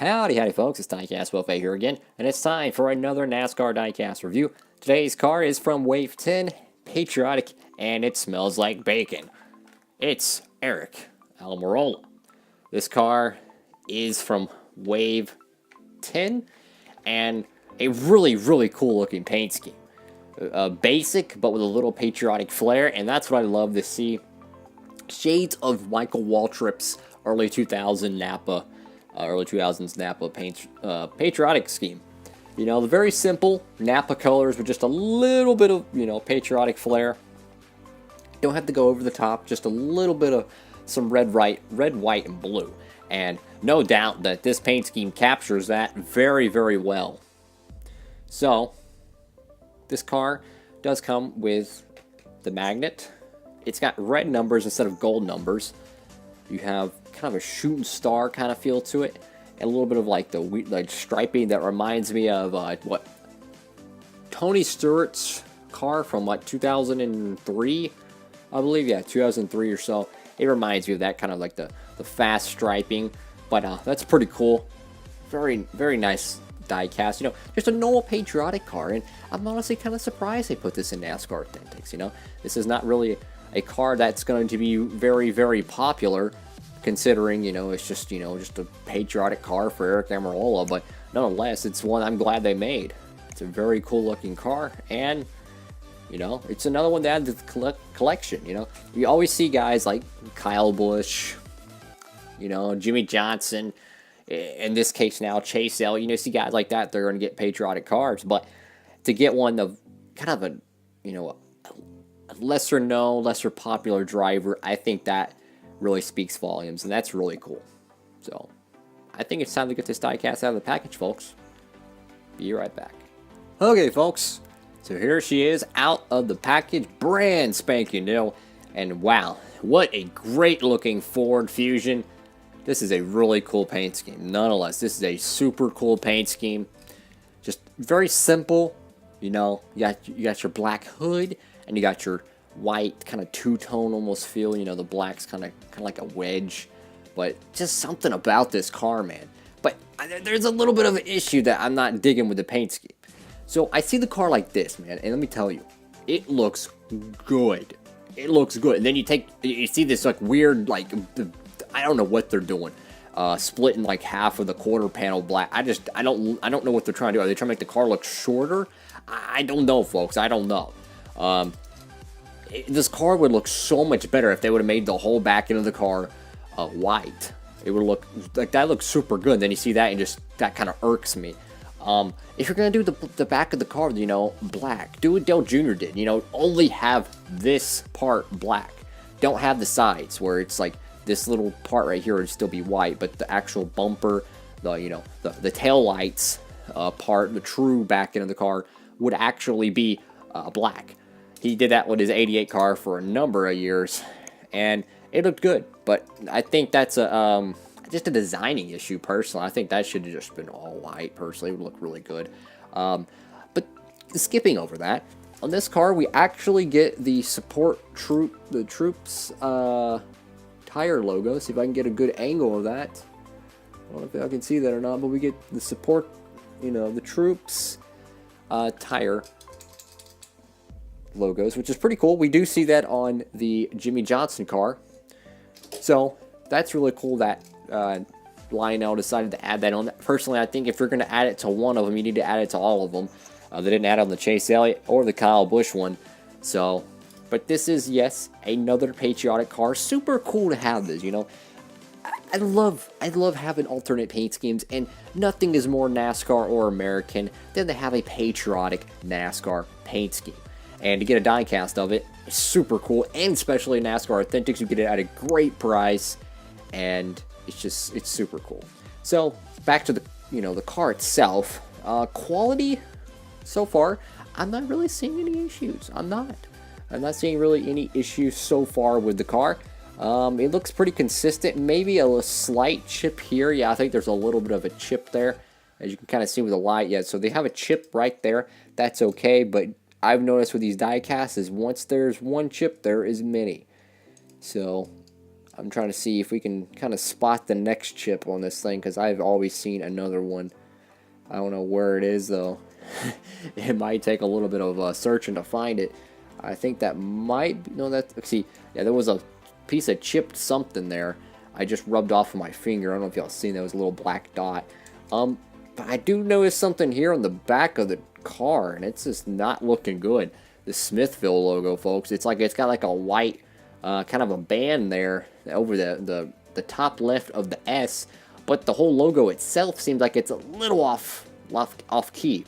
Howdy folks, it's Diecastbuffet here again, and it's time for another NASCAR Diecast review. Today's car is from Wave 10, Patriotic, and it smells like bacon. It's ARIC, ALMIROLA. This car is from Wave 10, and a really cool looking paint scheme. Basic, but with a little patriotic flair, and that's what I love to see. Shades of Michael Waltrip's early 2000s Napa patriotic scheme. You know, the very simple Napa colors with just a little bit of, patriotic flair. Don't have to go over the top, just a little bit of some red, white, and blue. And no doubt that this paint scheme captures that very well. So, this car does come with the magnet. It's got red numbers instead of gold numbers. You have kind of a shooting star kind of feel to it, and a little bit of like striping that reminds me of what Tony Stewart's car from like 2003, I believe. Yeah, 2003 or so. It reminds me of that, kind of like the fast striping. But that's pretty cool. Very nice diecast. You know, just a normal patriotic car, and I'm honestly kind of surprised they put this in NASCAR Authentics. You know, this is not really a car that's going to be very popular, considering, it's just a patriotic car for ARIC ALMIROLA, but nonetheless, it's one I'm glad they made. It's a very cool looking car, and, it's another one to add to the collection. You always see guys like Kyle Busch, Jimmy Johnson, in this case now, Chase Elliott, see guys like that, they're going to get patriotic cars, but to get one of kind of a lesser known, lesser popular driver, I think that really speaks volumes, and that's really cool. So, I think it's time to get this diecast out of the package, folks. Be right back. Okay, folks, so here she is out of the package, brand spanking new, and wow, what a great looking Ford Fusion. This is a really cool paint scheme. Nonetheless, this is a super cool paint scheme. Just very simple. You got your black hood, and you got your white kind of two-tone almost feel. The black's kind of like a wedge, but just something about this car, man. But there's a little bit of an issue that I'm not digging with the paint scheme. So I see the car like this, man, and let me tell you, it looks good. It looks good, and then you see this like weird, like, I don't know what they're doing, splitting like half of the quarter panel black. I don't know what they're trying to do. Are they trying to make the car look shorter? I don't know, folks. I don't know. This car would look so much better if they would have made the whole back end of the car white. It would look like that looks super good. Then you see that, and just that kind of irks me. If you're gonna do the back of the car, black, do what Dale Jr. did. Only have this part black. Don't have the sides where it's like this little part right here would still be white, but the actual bumper, the tail lights part, the true back end of the car would actually be black. He did that with his 88 car for a number of years, and it looked good. But I think that's just a designing issue, personally. I think that should have just been all white, personally. It would look really good. But skipping over that, on this car, we actually get the troops tire logo. See if I can get a good angle of that. I don't know if I can see that or not, but we get the support, the troops tire logos, which is pretty cool. We do see that on the Jimmy Johnson car, so that's really cool that Lionel decided to add that on. Personally, I think if you're going to add it to one of them, you need to add it to all of them. They didn't add it on the Chase Elliott or the Kyle Busch one, so. But this is, yes, another patriotic car. Super cool to have this. I love having alternate paint schemes, and nothing is more NASCAR or American than to have a patriotic NASCAR paint scheme. And to get a diecast of it, super cool, and especially NASCAR Authentics, you get it at a great price, and it's super cool. So back to the car itself, quality so far, I'm not really seeing any issues. I'm not seeing really any issues so far with the car. It looks pretty consistent. Maybe a slight chip here. Yeah, I think there's a little bit of a chip there, as you can kind of see with the light. Yeah, so they have a chip right there. That's okay, but I've noticed with these diecasts is once there's one chip, there is many. So I'm trying to see if we can kind of spot the next chip on this thing, because I've always seen another one. I don't know where it is, though. It might take a little bit of searching to find it. I think that might be, no, let's see. Yeah, there was a piece of chipped something there. I just rubbed off of my finger. I don't know if y'all seen that. It was a little black dot. But I do notice something here on the back of the car, and it's just not looking good. The Smithfield logo, folks. It's like it's got like a white kind of a band there over the top left of the S, but the whole logo itself seems like it's a little off key.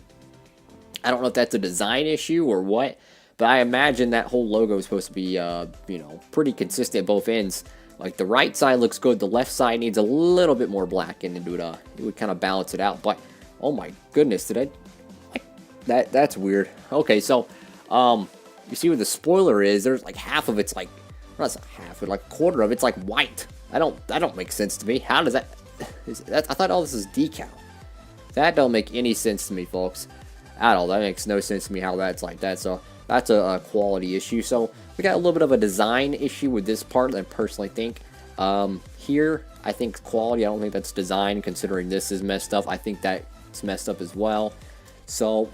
I don't know if that's a design issue or what, but I imagine that whole logo is supposed to be you know, pretty consistent at both ends. Like the right side looks good, the left side needs a little bit more black, and it would kind of balance it out. But oh my goodness, that's weird. Okay, so you see what the spoiler is? There's like half of it's like, not half, but like a quarter of it's like white. That don't make sense to me. How does that? I thought all this is decal. That don't make any sense to me, folks. At all. That makes no sense to me how that's like that. So that's a quality issue. So we got a little bit of a design issue with this part, I personally think. Here, I think quality. I don't think that's design, considering this is messed up. I think that's messed up as well. So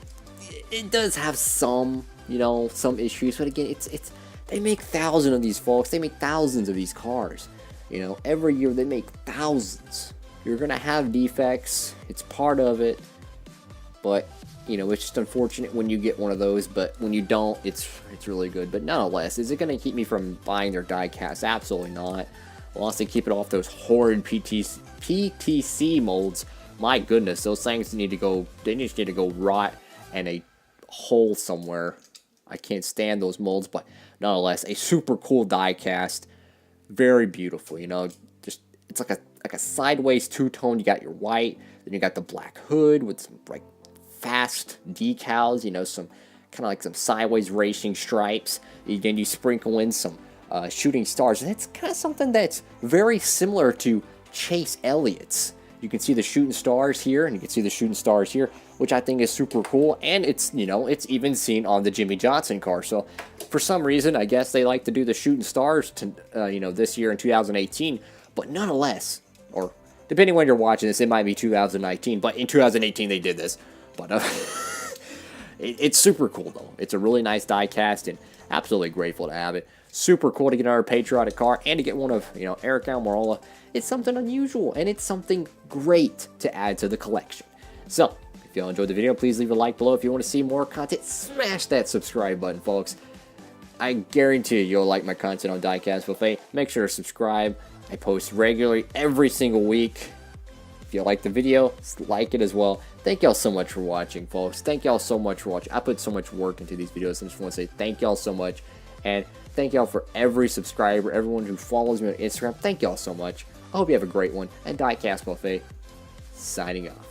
it does have some, you know, some issues. But again, it's they make thousands of these, folks. They make thousands of these cars. You know, every year they make thousands. You're gonna have defects. It's part of it. But you know, it's just unfortunate when you get one of those, but when you don't, it's really good. But nonetheless, is it going to keep me from buying their diecast? Absolutely not. Unless they keep it off those horrid PTC molds. My goodness, those things need to go, they just need to go rot in a hole somewhere. I can't stand those molds, but nonetheless, a super cool diecast. Very beautiful, you know, just, it's like a sideways two-tone. You got your white, then you got the black hood with some like fast decals, you know, some kind of like some sideways racing stripes. Then you sprinkle in some shooting stars, and that's kind of something that's very similar to Chase Elliott's. You can see the shooting stars here, and you can see the shooting stars here, which I think is super cool. And it's, you know, it's even seen on the Jimmy Johnson car. So for some reason, I guess they like to do the shooting stars to you know, this year in 2018. But nonetheless, or depending when you're watching this, it might be 2019. But in 2018 they did this. But it's super cool, though. It's a really nice diecast, and absolutely grateful to have it. Super cool to get another Patriotic car, and to get one of, you know, ARIC ALMIROLA. It's something unusual, and it's something great to add to the collection. So, if y'all enjoyed the video, please leave a like below. If you want to see more content, smash that subscribe button, folks. I guarantee you'll like my content on Diecastbuffet. Make sure to subscribe. I post regularly every single week. If you like the video, like it as well. Thank y'all so much for watching, folks. Thank y'all so much for watching. I put so much work into these videos. I just want to say thank y'all so much. And thank y'all for every subscriber, everyone who follows me on Instagram. Thank y'all so much. I hope you have a great one. And Diecastbuffet, signing off.